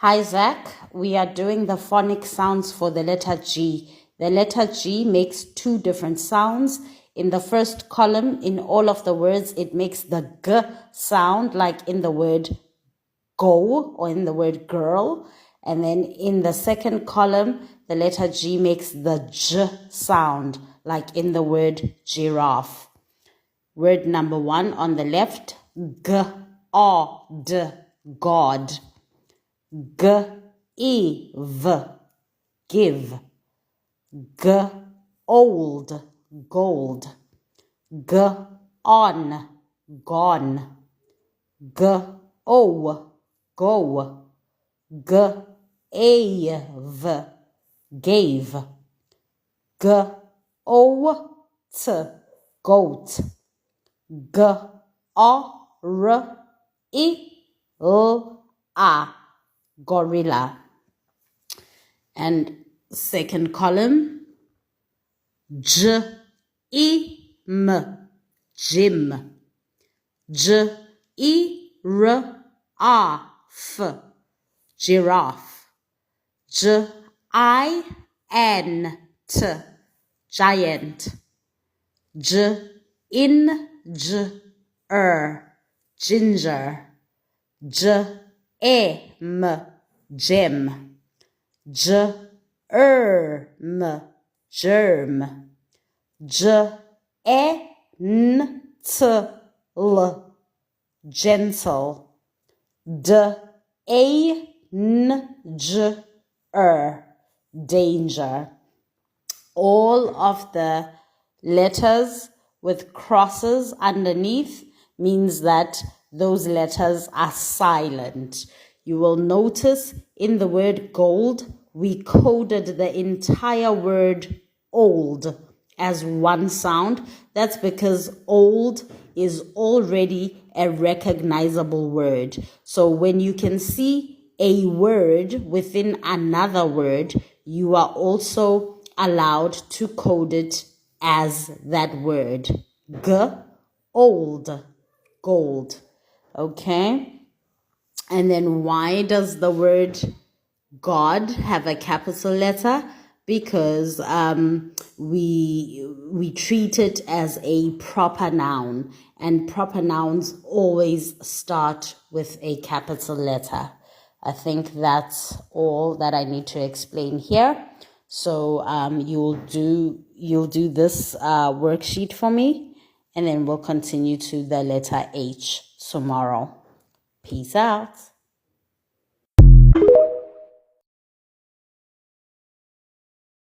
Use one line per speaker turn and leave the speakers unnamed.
Hi, Zach. We are doing the phonic sounds for the letter G. The letter G makes two different sounds. In the first column, in all of the words, it makes the G sound, like in the word go or in the word girl. And then in the second column, the letter G makes the J sound, like in the word giraffe. Word number 1 on the left, G-O-D, God. G-I-V, give. G-old, gold. G-on, gone. G-o, go. G-a-v, gave. G-o-t, goat. G-o-r-I-L-A, gorilla. And second column, J-I-M, Jim. G-I-R-A-F, giraffe. G-I-N-T, giant. G-I-N-G-R, ginger. G-E-M, gem. Germ, germ. Gentle, gentle. Danger, danger. All of the letters with crosses underneath means that those letters are silent. You will notice in the word gold, we coded the entire word old as one sound. That's because old is already a recognizable word. So when you can see a word within another word, you are also allowed to code it as that word. Old, gold. Okay? And then why does the word God have a capital letter? Because we treat it as a proper noun, and proper nouns always start with a capital letter. I think that's all that I need to explain here. So you'll do this worksheet for me, and then we'll continue to the letter H tomorrow. Peace out.